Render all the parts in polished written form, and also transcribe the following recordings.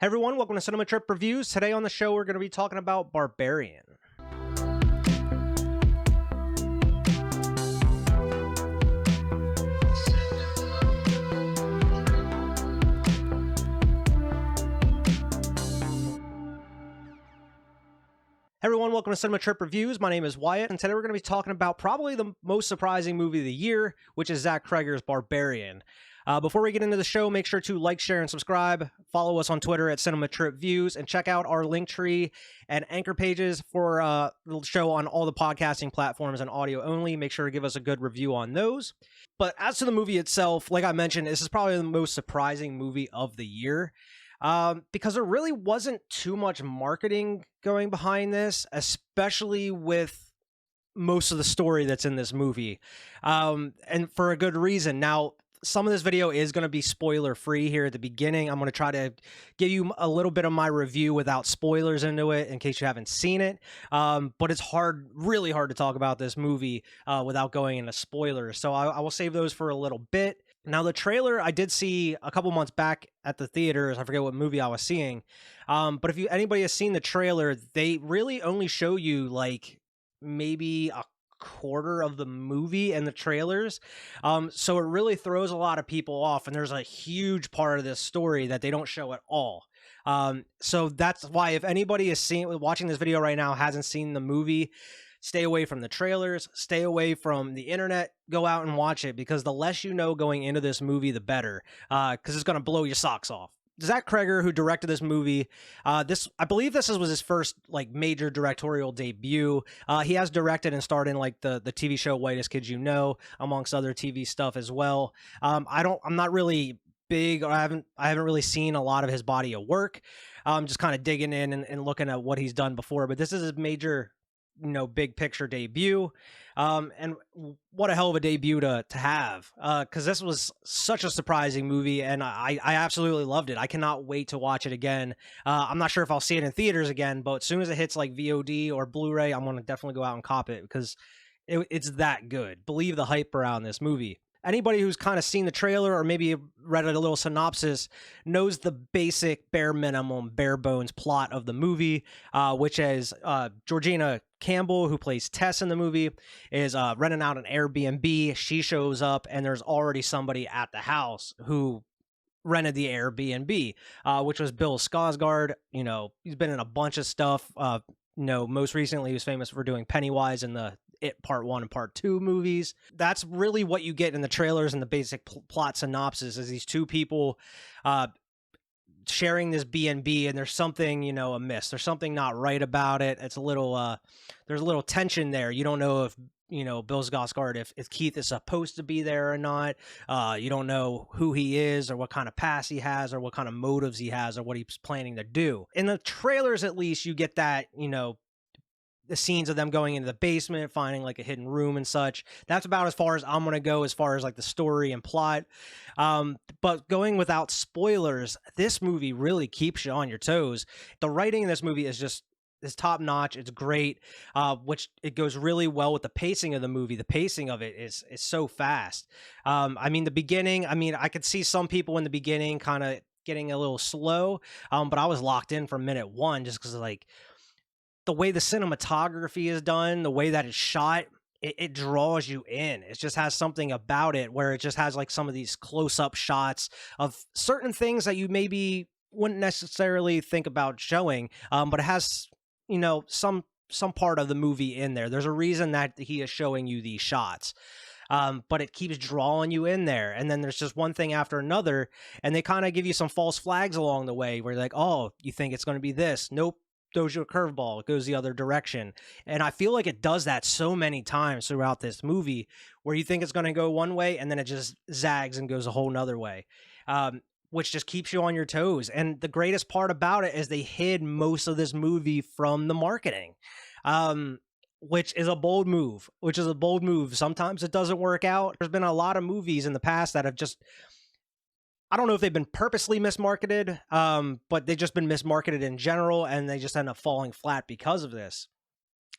Hey everyone, welcome to Cinema Trip Reviews. Today on the show, we're going to be talking about Barbarian. Hey everyone, welcome to Cinema Trip Reviews. My name is Wyatt, and today we're going to be talking about probably the most surprising movie of the year, which is Zach Cregger's Barbarian. Before we get into the show, make sure to like, share, and subscribe. Follow us on Twitter at Cinema Trip Views, and check out our Linktree and Anchor pages for the show on all the podcasting platforms and audio only. Make sure to give us a good review on those. But as to the movie itself, like I mentioned, this is probably the most surprising movie of the year. Because there really wasn't too much marketing going behind this, especially with most of the story that's in this movie. And for a good reason. Now, some of this video is going to be spoiler free here at the beginning. I'm going to try to give you a little bit of my review without spoilers into it in case you haven't seen it. But it's really hard to talk about this movie without going into spoilers. So I will save those for a little bit. Now, the trailer I did see a couple months back at the theaters. I forget what movie I was seeing. But if anybody has seen the trailer, they really only show you like maybe a quarter of the movie in the trailers. So it really throws a lot of people off. And there's a huge part of this story that they don't show at all. So that's why if anybody is watching this video right now hasn't seen the movie, stay away from the trailers, stay away from the internet, go out and watch it, because the less you know going into this movie, the better, because it's going to blow your socks off. Zach Cregger, who directed this movie, I believe this was his first like major directorial debut. He has directed and starred in like the TV show Whitest Kids You Know, amongst other TV stuff as well. I'm not really big, or I haven't really seen a lot of his body of work. Just kind of digging in and looking at what he's done before, but this is his major, big picture debut. And what a hell of a debut to have, because this was such a surprising movie, and I absolutely loved it. I cannot wait to watch it again. I'm not sure if I'll see it in theaters again, but as soon as it hits like VOD or Blu-ray, I'm going to definitely go out and cop it, because it's that good. Believe the hype around this movie. Anybody who's kind of seen the trailer or maybe read a little synopsis knows the basic, bare minimum, bare bones plot of the movie, which is Georgina Campbell, who plays Tess in the movie, is renting out an Airbnb. She shows up, and there's already somebody at the house who rented the Airbnb, which was Bill Skarsgård. He's been in a bunch of stuff. Most recently, he was famous for doing Pennywise in the It Part 1 and Part 2 movies. That's really what you get in the trailers and the basic plot synopsis, is these two people sharing this B&B, and there's something, amiss. There's something not right about it. It's a little, there's a little tension there. You don't know if, Bill Skarsgård, if Keith is supposed to be there or not. You don't know who he is or what kind of past he has or what kind of motives he has or what he's planning to do. In the trailers, at least, you get that, the scenes of them going into the basement, finding like a hidden room and such. That's about as far as I'm going to go as far as like the story and plot. But going without spoilers, this movie really keeps you on your toes. The writing in this movie is top notch. It's great, which it goes really well with the pacing of the movie. The pacing of it is so fast. The beginning, I could see some people in the beginning kind of getting a little slow, but I was locked in from minute one just because like the way the cinematography is done, the way that it's shot, it draws you in. It just has something about it where it just has like some of these close-up shots of certain things that you maybe wouldn't necessarily think about showing, but it has, some part of the movie in there. There's a reason that he is showing you these shots. But it keeps drawing you in there. And then there's just one thing after another, and they kind of give you some false flags along the way where you're like, oh, you think it's going to be this. Nope. Throws you a curveball. It goes the other direction. And I feel like it does that so many times throughout this movie where you think it's going to go one way and then it just zags and goes a whole nother way, which just keeps you on your toes. And the greatest part about it is they hid most of this movie from the marketing, which is a bold move. Sometimes it doesn't work out. There's been a lot of movies in the past that have just, I don't know if they've been purposely mismarketed, but they've just been mismarketed in general, and they just end up falling flat because of this.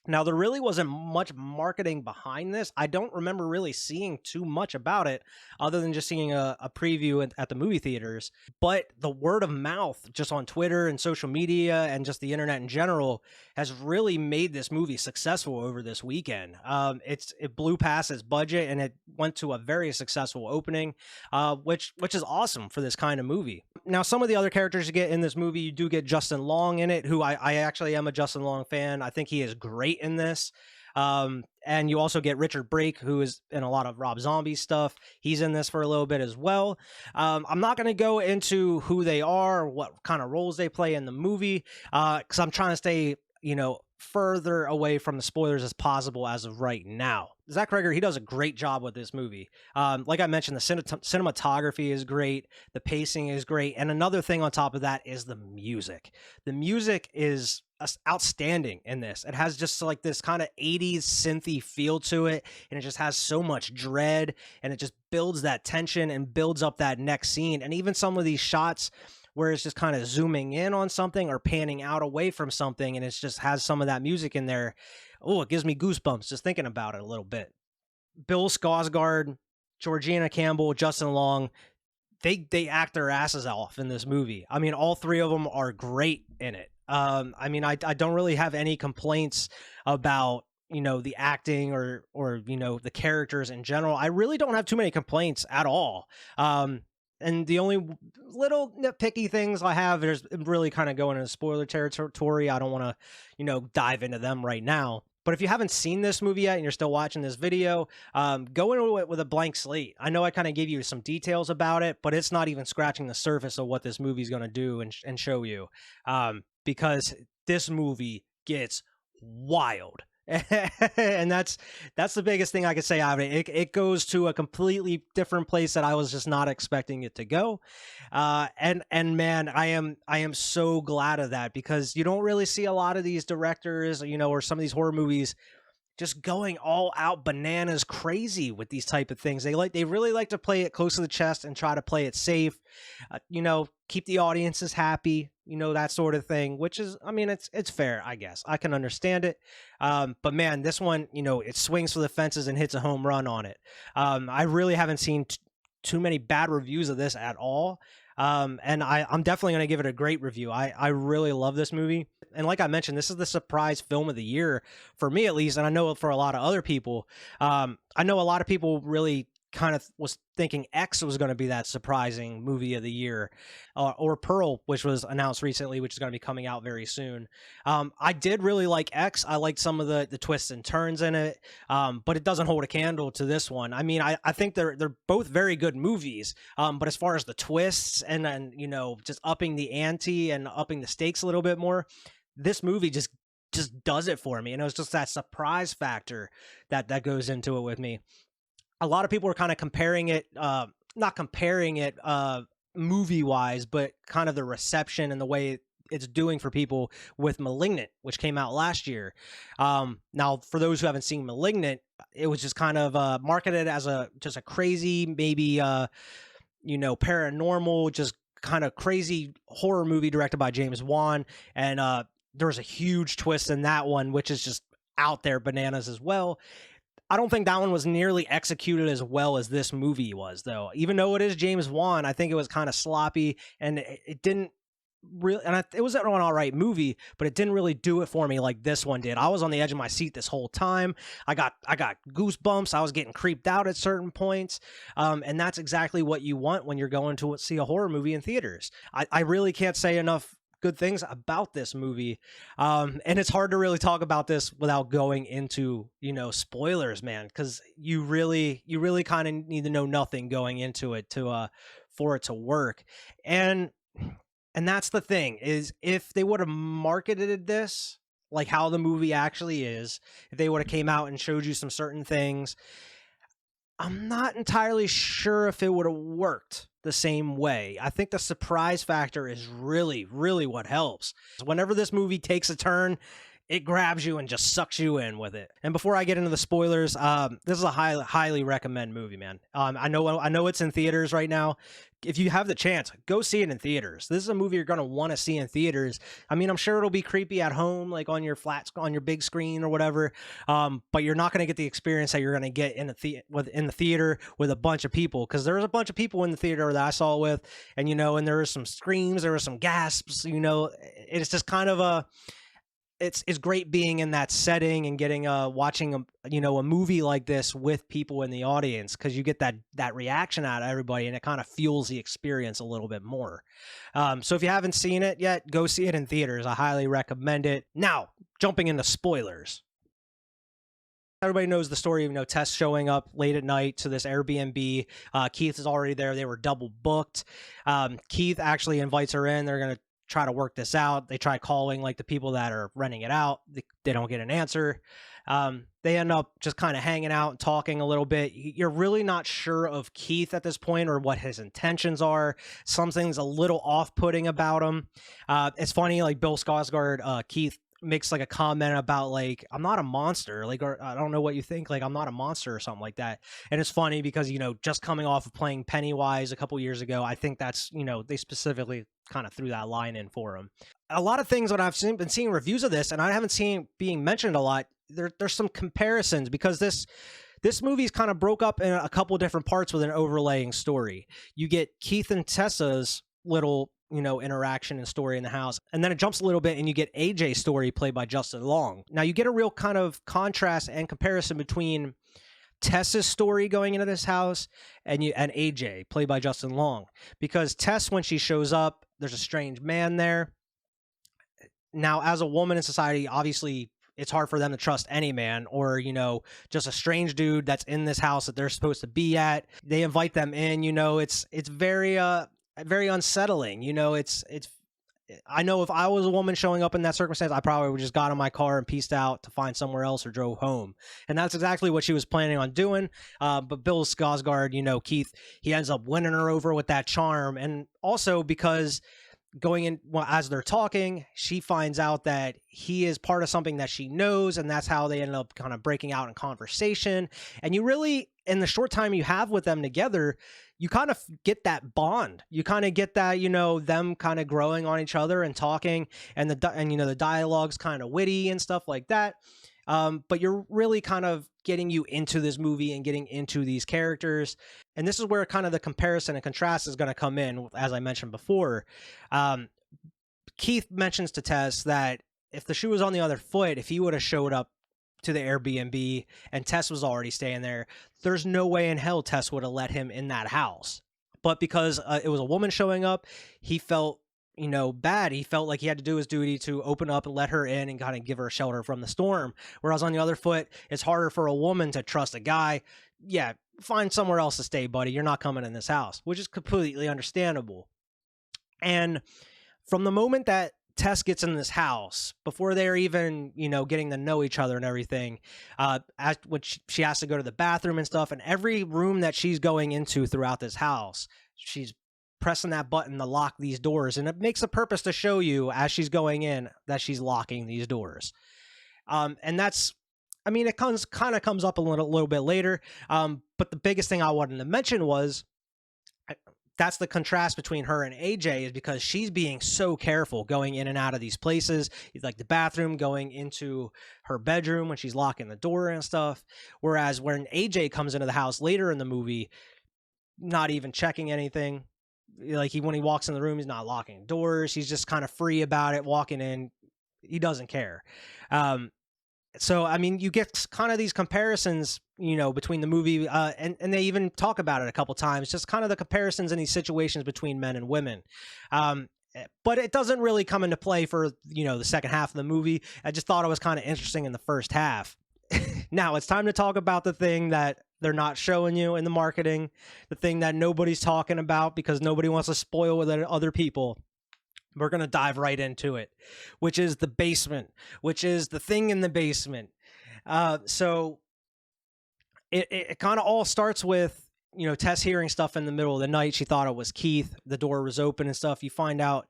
Now, there really wasn't much marketing behind this. I don't remember really seeing too much about it other than just seeing a preview at the movie theaters. But the word of mouth just on Twitter and social media and just the internet in general has really made this movie successful over this weekend. It blew past its budget and it went to a very successful opening, which is awesome for this kind of movie. Now, some of the other characters you get in this movie, you do get Justin Long in it, who I actually am a Justin Long fan. I think he is great in this. And you also get Richard Brake, who is in a lot of Rob Zombie stuff. He's in this for a little bit as well. I'm not going to go into who they are, what kind of roles they play in the movie, because I'm trying to stay, further away from the spoilers as possible as of right now. Zach Cregger, he does a great job with this movie. Like I mentioned, the cinematography is great. The pacing is great. And another thing on top of that is the music. The music is outstanding in this. It has just like this kind of 80s synthy feel to it, and it just has so much dread, and it just builds that tension and builds up that next scene. And even some of these shots where it's just kind of zooming in on something or panning out away from something, and it just has some of that music in there. Oh, it gives me goosebumps just thinking about it a little bit. Bill Skarsgård, Georgina Campbell, Justin Long, they act their asses off in this movie. I mean, all three of them are great in it. I don't really have any complaints about the acting or the characters in general. I really don't have too many complaints at all. And the only little nitpicky things I have is really kind of going into spoiler territory. I don't want to, dive into them right now. But if you haven't seen this movie yet and you're still watching this video, go into it with a blank slate. I know I kind of gave you some details about it, but it's not even scratching the surface of what this movie is going to do and show you. Because this movie gets wild. And that's the biggest thing I could say out of it. It goes to a completely different place that I was just not expecting it to go. And man, I am so glad of that, because you don't really see a lot of these directors, or some of these horror movies just going all out bananas crazy with these type of things. They really like to play it close to the chest and try to play it safe, keep the audiences happy, that sort of thing, which is, it's fair, I guess. I can understand it. But man, this one, it swings for the fences and hits a home run on it. I really haven't seen too many bad reviews of this at all. And I'm definitely going to give it a great review. I really love this movie. And like I mentioned, this is the surprise film of the year for me, at least. And I know for a lot of other people, I know a lot of people really kind of was thinking X was going to be that surprising movie of the year, or Pearl, which was announced recently, which is going to be coming out very soon. I did really like X. I liked some of the twists and turns in it, but it doesn't hold a candle to this one. I think they're both very good movies, but as far as the twists and just upping the ante and upping the stakes a little bit more, this movie just does it for me. And it was just that surprise factor that goes into it with me. A lot of people are kind of comparing it, not comparing it movie wise, but kind of the reception and the way it's doing for people with Malignant, which came out last year. Now, for those who haven't seen Malignant, it was just kind of marketed as just a crazy, maybe paranormal, just kind of crazy horror movie directed by James Wan, and there was a huge twist in that one, which is just out there bananas as well. I don't think that one was nearly executed as well as this movie was, though. Even though it is James Wan, I think it was kind of sloppy, and it didn't really, and it was an all right movie, but it didn't really do it for me like this one did. I was on the edge of my seat this whole time. I got goosebumps. I was getting creeped out at certain points, and that's exactly what you want when you're going to see a horror movie in theaters. I really can't say enough good things about this movie, and it's hard to really talk about this without going into spoilers, man, because you really kind of need to know nothing going into it to for it to work. And that's the thing, is if they would have marketed this like how the movie actually is, if they would have came out and showed you some certain things, I'm not entirely sure if it would have worked the same way. I think the surprise factor is really, really what helps. Whenever this movie takes a turn, it grabs you and just sucks you in with it. And before I get into the spoilers, this is a highly recommend movie, man. I know it's in theaters right now. if you have the chance, go see it in theaters. This is a movie you're going to want to see in theaters. I mean, I'm sure it'll be creepy at home, like on your on your big screen or whatever. But you're not going to get the experience that you're going to get in the theater with a bunch of people, because there was a bunch of people in the theater that I saw it with, and and there were some screams, there were some gasps. It's just kind of it's great being in that setting and getting watching a movie like this with people in the audience, because you get that reaction out of everybody, and it kind of fuels the experience a little bit more. So if you haven't seen it yet, go see it in theaters. I highly recommend it. Now, jumping into spoilers. Everybody knows the story of Tess showing up late at night to this Airbnb. Keith is already there. They were double booked. Keith actually invites her in. They're going to try to work this out. They try calling like the people that are renting it out. They don't get an answer. They end up just kind of hanging out and talking a little bit. You're really not sure of Keith at this point or what his intentions are. Something's a little off-putting about him. It's funny, like Bill Skarsgård, Keith makes like a comment about like, I'm not a monster, like, or I don't know what you think, like I'm not a monster or something like that. And it's funny because just coming off of playing Pennywise a couple years ago, I think that's they specifically kind of threw that line in for him. A lot of things when I've been seeing reviews of this, and I haven't seen being mentioned a lot, there's some comparisons, because this movie's kind of broke up in a couple different parts with an overlaying story. You get Keith and Tessa's little interaction and story in the house, and then it jumps a little bit and you get AJ's story played by Justin Long. Now you get a real kind of contrast and comparison between Tess's story going into this house and AJ played by Justin Long, because Tess, when she shows up, there's a strange man there. Now, as a woman in society, obviously it's hard for them to trust any man, or just a strange dude that's in this house that they're supposed to be at. They invite them in. It's very very unsettling. I know if I was a woman showing up in that circumstance, I probably would just got in my car and pieced out to find somewhere else or drove home. And that's exactly what she was planning on doing. But Bill Skarsgård, Keith, he ends up winning her over with that charm. And also because as they're talking, she finds out that he is part of something that she knows, and that's how they ended up kind of breaking out in conversation. And you really, in the short time you have with them together, you kind of get that bond. You kind of get that, them kind of growing on each other and talking, and the dialogue's kind of witty and stuff like that. But you're really kind of getting you into this movie and getting into these characters. And this is where kind of the comparison and contrast is going to come in, as I mentioned before. Keith mentions to Tess that if the shoe was on the other foot, if he would have showed up to the Airbnb and Tess was already staying there, there's no way in hell Tess would have let him in that house. But because it was a woman showing up, he felt bad. He felt like he had to do his duty to open up and let her in and kind of give her shelter from the storm. Whereas on the other foot, it's harder for a woman to trust a guy. Yeah, find somewhere else to stay, buddy. You're not coming in this house, which is completely understandable. And from the moment that Tess gets in this house, before they're even, getting to know each other and everything, when she has to go to the bathroom and stuff, and every room that she's going into throughout this house, she's pressing that button to lock these doors, and it makes a purpose to show you as she's going in that she's locking these doors. And that's, it kind of comes up a little bit later. But the biggest thing I wanted to mention was that's the contrast between her and AJ, is because she's being so careful going in and out of these places, like the bathroom, going into her bedroom when she's locking the door and stuff. Whereas when AJ comes into the house later in the movie, not even checking anything. Like when he walks in the room, he's not locking doors. He's just kind of free about it, walking in. He doesn't care. So, you get kind of these comparisons, between the movie, and they even talk about it a couple times, just kind of the comparisons in these situations between men and women. But it doesn't really come into play for, the second half of the movie. I just thought it was kind of interesting in the first half. Now it's time to talk about the thing that they're not showing you in the marketing, the thing that nobody's talking about because nobody wants to spoil with other people. We're going to dive right into it, which is the basement, which is the thing in the basement. So it kind of all starts with, Tess hearing stuff in the middle of the night. She thought it was Keith. The door was open and stuff. You find out,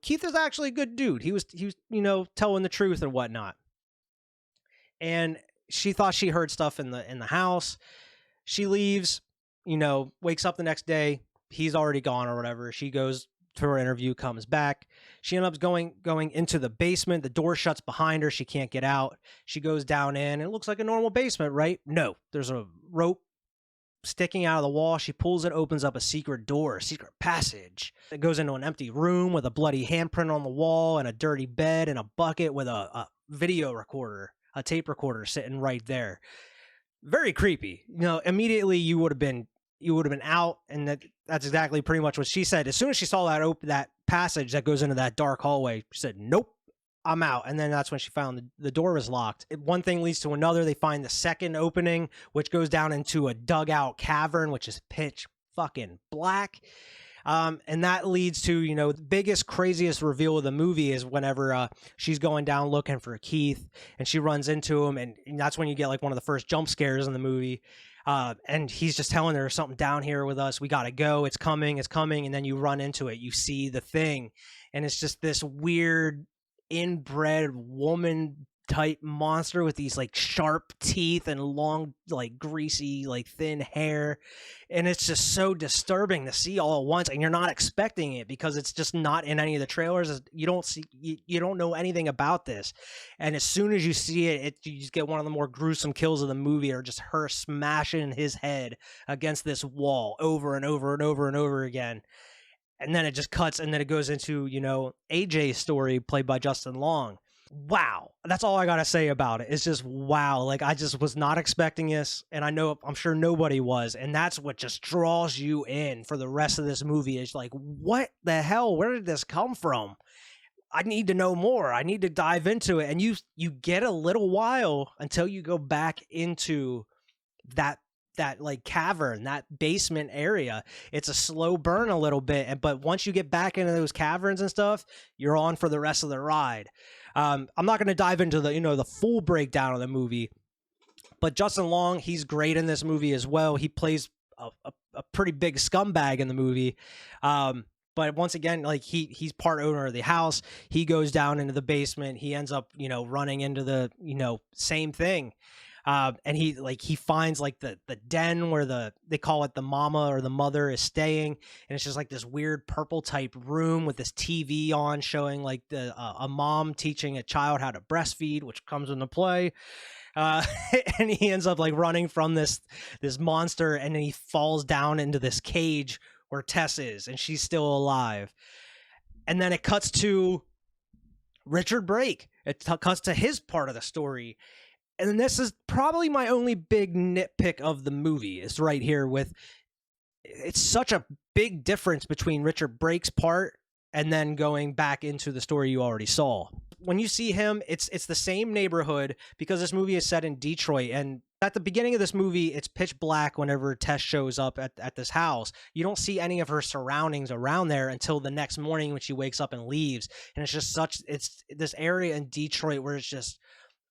Keith is actually a good dude. He was, telling the truth and whatnot. And she thought she heard stuff in the house. She leaves, wakes up the next day. he's already gone or whatever. She goes to her interview, comes back. She ends up going into the basement. The door shuts behind her. She can't get out. She goes down in. It looks like a normal basement, right? No, there's a rope sticking out of the wall. She pulls it, opens up a secret door, a secret passage. It goes into an empty room with a bloody handprint on the wall and a dirty bed and a bucket with a video recorder, a tape recorder sitting right there. Very creepy. Immediately you would have been out, and that's exactly pretty much what she said. As soon as she saw that passage that goes into that dark hallway, she said, "Nope, I'm out." And then that's when she found the door was locked. One thing leads to another. They find the second opening, which goes down into a dugout cavern, which is pitch fucking black. And that leads to, the biggest, craziest reveal of the movie is whenever she's going down looking for Keith, and she runs into him, and that's when you get like one of the first jump scares in the movie. And he's just telling her, "There's something down here with us. We got to go. It's coming. It's coming." And then you run into it. You see the thing, and it's just this weird inbred woman type monster with these like sharp teeth and long, like greasy, like thin hair. And it's just so disturbing to see all at once, and you're not expecting it because it's just not in any of the trailers. You don't know anything about this, and as soon as you see it, you just get one of the more gruesome kills of the movie, or just her smashing his head against this wall over and over and over and over again. And then it just cuts, and then it goes into, AJ's story, played by Justin Long. Wow. That's all I got to say about it. It's just wow. Like, I just was not expecting this, and I'm sure nobody was. And that's what just draws you in for the rest of this movie. It's like, what the hell? Where did this come from? I need to know more. I need to dive into it. And you get a little while until you go back into that like cavern, that basement area. It's a slow burn a little bit, but once you get back into those caverns and stuff, you're on for the rest of the ride. I'm not going to dive into the full breakdown of the movie, but Justin Long, he's great in this movie as well. He plays a pretty big scumbag in the movie. But once again, like he's part owner of the house. He goes down into the basement. He ends up, running into the, same thing. And he finds like the den where they call it the mama or the mother is staying, and it's just like this weird purple type room with this TV on showing like a mom teaching a child how to breastfeed, which comes into play. And he ends up like running from this monster, and then he falls down into this cage where Tess is, and she's still alive. And then it cuts to Richard Brake. It cuts to his part of the story. And this is probably my only big nitpick of the movie, is right here with, it's such a big difference between Richard Brake's part and then going back into the story you already saw. When you see him, it's the same neighborhood, because this movie is set in Detroit, and at the beginning of this movie, it's pitch black whenever Tess shows up at this house. You don't see any of her surroundings around there until the next morning when she wakes up and leaves. And it's this area in Detroit where it's just,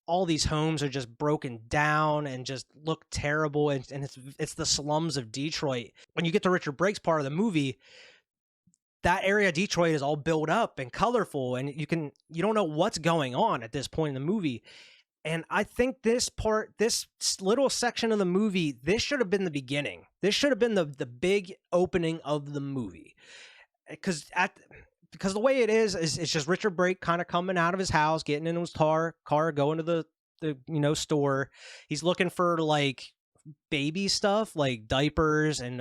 all these homes are just broken down and just look terrible, and it's the slums of Detroit. When you get to Richard Brake's part of the movie, that area of Detroit is all built up and colorful, and you don't know what's going on at this point in the movie. And I think this little section of the movie, this should have been the beginning. This should have been the big opening of the movie, because the way it is it's just Richard Brake kind of coming out of his house, getting in his car, going to the store. He's looking for like baby stuff, like diapers and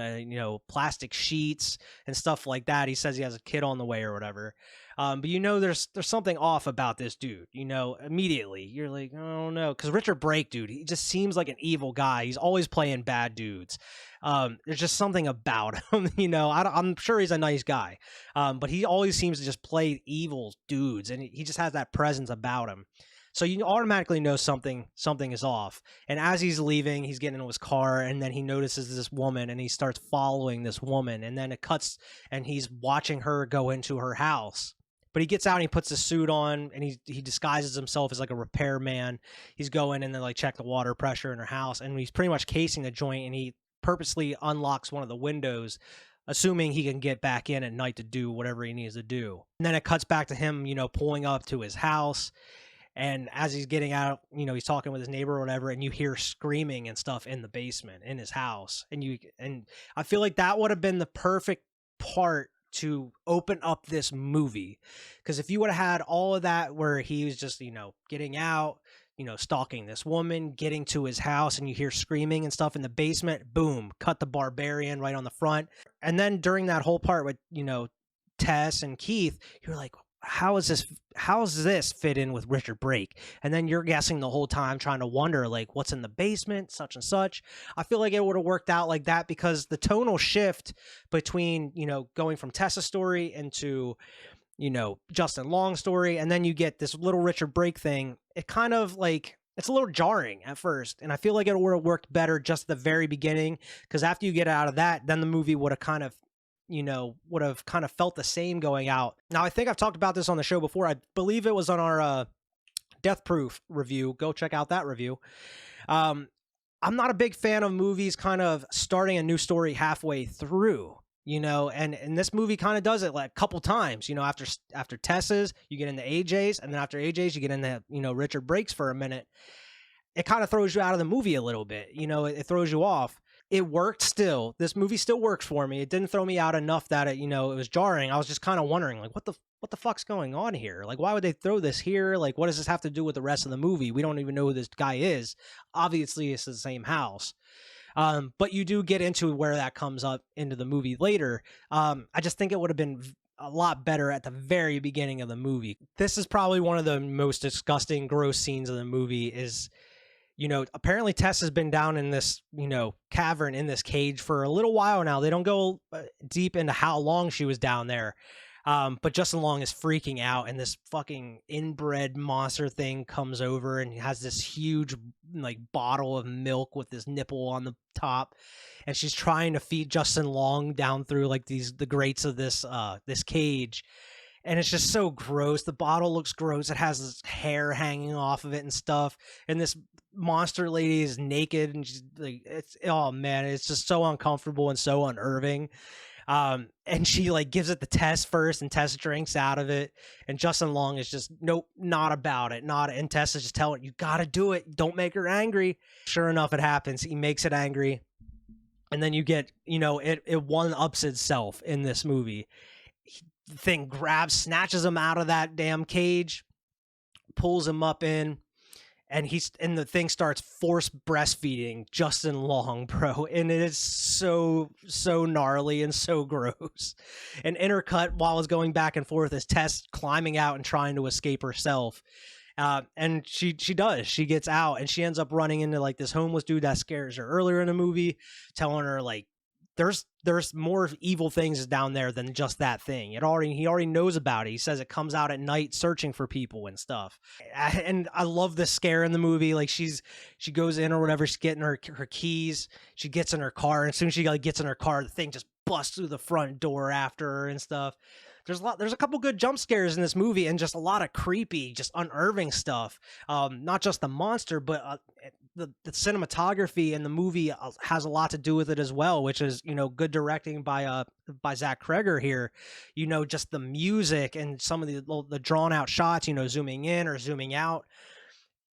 plastic sheets and stuff like that. He says he has a kid on the way or whatever. But there's something off about this dude. Immediately you're like, oh no, because Richard Brake, dude, he just seems like an evil guy. He's always playing bad dudes. There's just something about him. I'm sure he's a nice guy, but he always seems to just play evil dudes, and he just has that presence about him. So you automatically know something is off. And as he's leaving, he's getting into his car, and then he notices this woman, and he starts following this woman. And then it cuts, and he's watching her go into her house. But he gets out and he puts a suit on, and he disguises himself as like a repairman. He's going in and like check the water pressure in her house, and he's pretty much casing the joint, and he purposely unlocks one of the windows, assuming he can get back in at night to do whatever he needs to do. And then it cuts back to him, pulling up to his house. And as he's getting out, he's talking with his neighbor or whatever, and you hear screaming and stuff in the basement in his house. And I feel like that would have been the perfect part to open up this movie. Because if you would have had all of that where he was just, getting out, stalking this woman, getting to his house, and you hear screaming and stuff in the basement, boom, cut the Barbarian right on the front. And then during that whole part with, Tess and Keith, you're like, how does this fit in with Richard Brake? And then you're guessing the whole time, trying to wonder, like, what's in the basement, such and such. I feel like it would have worked out like that, because the tonal shift between, going from Tessa's story into, Justin Long's story, and then you get this little Richard Brake thing, it kind of like, it's a little jarring at first. And I feel like it would have worked better just at the very beginning, because after you get out of that, then the movie would have kind of felt the same going out. Now, I think I've talked about this on the show before. I believe it was on our Death Proof review. Go check out that review. I'm not a big fan of movies kind of starting a new story halfway through, and this movie kind of does it like a couple times. After Tess's, you get into AJ's, and then after AJ's, you get into, Richard Brake's for a minute. It kind of throws you out of the movie a little bit. It throws you off. It worked still. This movie still works for me. It didn't throw me out enough that it was jarring. I was just kind of wondering, like, what the fuck's going on here? Like, why would they throw this here? Like, what does this have to do with the rest of the movie? We don't even know who this guy is. Obviously, it's the same house. But you do get into where that comes up into the movie later. I just think it would have been a lot better at the very beginning of the movie. This is probably one of the most disgusting, gross scenes of the movie is, apparently Tess has been down in this, cavern in this cage for a little while now. They don't go deep into how long she was down there. But Justin Long is freaking out, and this fucking inbred monster thing comes over and he has this huge like bottle of milk with this nipple on the top, and she's trying to feed Justin Long down through like the grates of this cage. And it's just so gross. The bottle looks gross. It has this hair hanging off of it and stuff. And this monster lady is naked, and she's like, oh man, it's just so uncomfortable and so unnerving. And she like gives it the Tess first, and Tess drinks out of it. And Justin Long is just, nope, not about it. And Tess is just telling, you gotta do it. Don't make her angry. Sure enough, it happens. He makes it angry. And then you get, it one-ups itself in this movie. The thing grabs, snatches him out of that damn cage, pulls him up in, and the thing starts force breastfeeding Justin Long, bro. And it is so gnarly and so gross. And intercut while it's going back and forth is Tess climbing out and trying to escape herself. And she does. She gets out, and she ends up running into like this homeless dude that scares her earlier in the movie, telling her like, there's more evil things down there than just that thing. He already knows about it. He says it comes out at night searching for people and stuff. And I love the scare in the movie. Like she goes in or whatever, she's getting her keys. She gets in her car, and as soon as she gets in her car, the thing just busts through the front door after her and stuff. There's a couple good jump scares in this movie, and just a lot of creepy, just unnerving stuff. Not just the monster, but the cinematography in the movie has a lot to do with it as well, which is, good directing by Zach Kreger here. Just the music and some of the drawn out shots, zooming in or zooming out.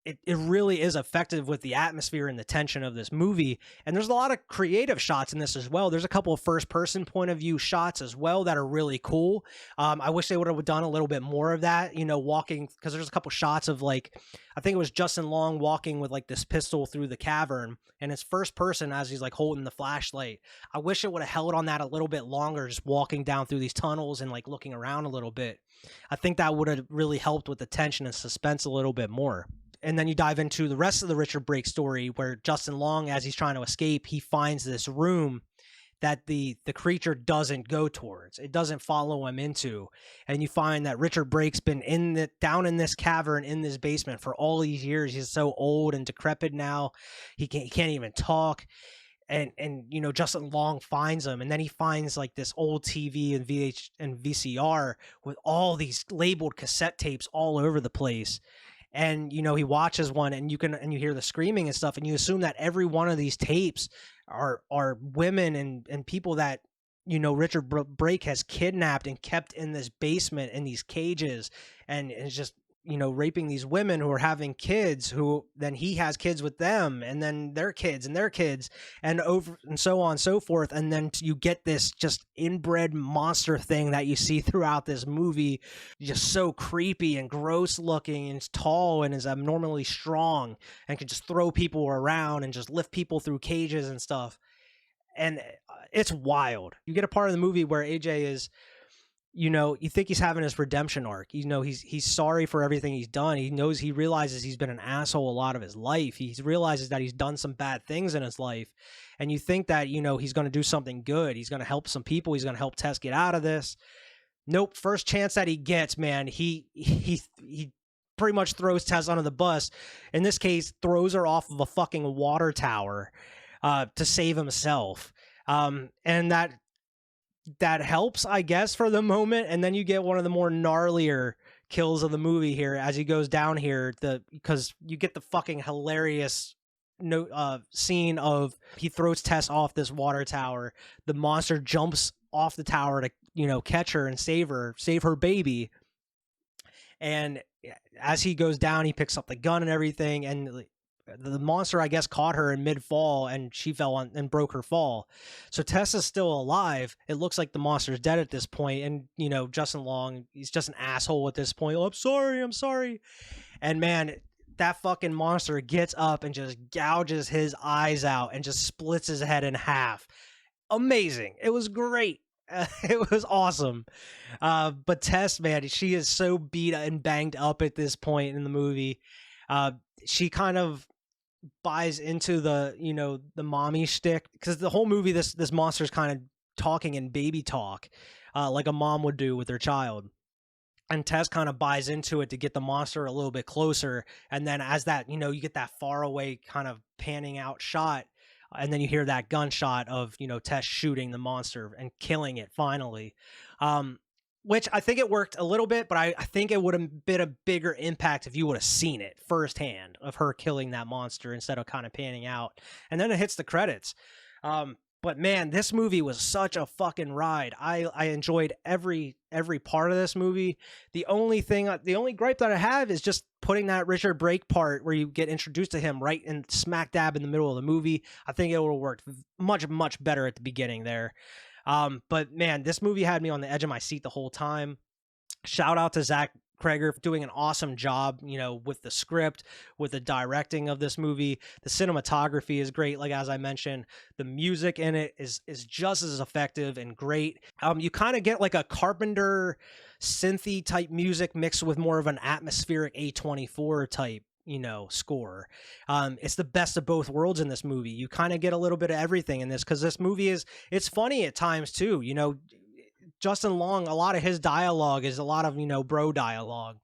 It really is effective with the atmosphere and the tension of this movie. And there's a lot of creative shots in this as well. There's a couple of first person point of view shots as well that are really cool. I wish they would have done a little bit more of that, walking, because there's a couple shots of like, I think it was Justin Long walking with like this pistol through the cavern, and it's first person as he's like holding the flashlight. I wish it would have held on that a little bit longer, just walking down through these tunnels and like looking around a little bit. I think that would have really helped with the tension and suspense a little bit more. And then you dive into the rest of the Richard Brake story, where Justin Long, as he's trying to escape, he finds this room that the creature doesn't go towards. It doesn't follow him into. And you find that Richard Brake's been down in this cavern, in this basement for all these years. He's so old and decrepit now. He can't even talk. And Justin Long finds him, and then he finds like this old TV and VCR with all these labeled cassette tapes all over the place. And, he watches one, and you hear the screaming and stuff, and you assume that every one of these tapes are women and people that, Richard Brake has kidnapped and kept in this basement in these cages. And it's just, raping these women who are having kids, who then he has kids with them, and then their kids and their kids, and over and so on and so forth. And then you get this just inbred monster thing that you see throughout this movie, just so creepy and gross looking, and it's tall and is abnormally strong and can just throw people around and just lift people through cages and stuff. And it's wild. You get a part of the movie where AJ is, you think he's having his redemption arc. He's sorry for everything he's done. He realizes he's been an asshole a lot of his life. He realizes that he's done some bad things in his life. And you think that, he's going to do something good. He's going to help some people. He's going to help Tess get out of this. Nope. First chance that he gets, man, he pretty much throws Tess under the bus. In this case, throws her off of a fucking water tower to save himself. And that helps, I guess, for the moment. And then you get one of the more gnarlier kills of the movie here as he goes down here, because you get the fucking hilarious scene of he throws Tess off this water tower. The monster jumps off the tower to catch her and save her baby. And as he goes down, he picks up the gun and everything, and the monster, I guess, caught her in mid-fall, and she fell on and broke her fall. So Tess is still alive. It looks like the monster's dead at this point, and Justin Long, he's just an asshole at this point. Oh, I'm sorry. And man, that fucking monster gets up and just gouges his eyes out and just splits his head in half. Amazing. It was great. It was awesome. But Tess, man, she is so beat and banged up at this point in the movie. She kind of buys into the mommy shtick, because the whole movie this monster's kind of talking in baby talk, like a mom would do with their child. And Tess kind of buys into it to get the monster a little bit closer. And then as that, you get that far away kind of panning out shot, and then you hear that gunshot of Tess shooting the monster and killing it finally. Which I think it worked a little bit, but I think it would have been a bigger impact if you would have seen it firsthand of her killing that monster instead of kind of panning out. And then it hits the credits. But man, this movie was such a fucking ride. I enjoyed every part of this movie. The only gripe that I have is just putting that Richard Brake part where you get introduced to him right in smack dab in the middle of the movie. I think it would have worked much, much better at the beginning there. But man, this movie had me on the edge of my seat the whole time. Shout out to Zach Kreger for doing an awesome job, with the script, with the directing of this movie. The cinematography is great. Like, as I mentioned, the music in it is just as effective and great. You kind of get like a Carpenter synthy type music mixed with more of an atmospheric A24 type score. It's the best of both worlds in this movie. You kind of get a little bit of everything in this, because this movie it's funny at times too. Justin Long, a lot of his dialogue is a lot of bro dialogue.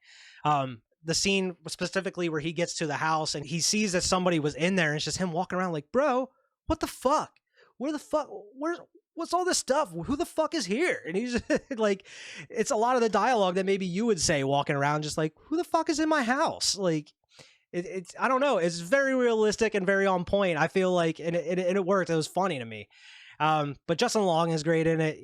The scene specifically where he gets to the house and he sees that somebody was in there, and it's just him walking around like, bro, what the fuck? What's all this stuff? Who the fuck is here? And he's like, it's a lot of the dialogue that maybe you would say walking around, just like, who the fuck is in my house? Like, it's I don't know. It's very realistic and very on point. I feel like, and it worked. It was funny to me. But Justin Long is great in it.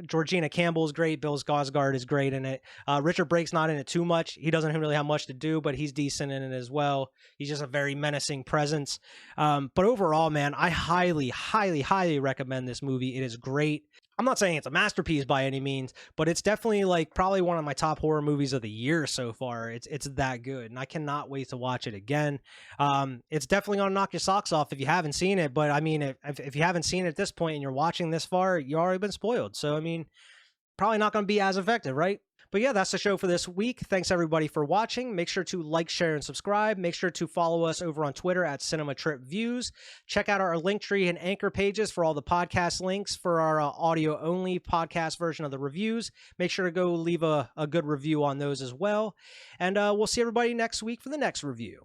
Georgina Campbell is great. Bill Skarsgård is great in it. Richard Brake's not in it too much. He doesn't really have much to do, but he's decent in it as well. He's just a very menacing presence. But overall, man, I highly, highly, highly recommend this movie. It is great. I'm not saying it's a masterpiece by any means, but it's definitely like probably one of my top horror movies of the year so far. It's that good, and I cannot wait to watch it again. It's definitely gonna knock your socks off if you haven't seen it. But I mean, if you haven't seen it at this point and you're watching this far, you've already been spoiled. So I mean, probably not gonna be as effective, right? But yeah, that's the show for this week. Thanks everybody for watching. Make sure to like, share, and subscribe. Make sure to follow us over on Twitter at CinemaTripViews. Check out our Linktree and Anchor pages for all the podcast links for our audio-only podcast version of the reviews. Make sure to go leave a good review on those as well. And we'll see everybody next week for the next review.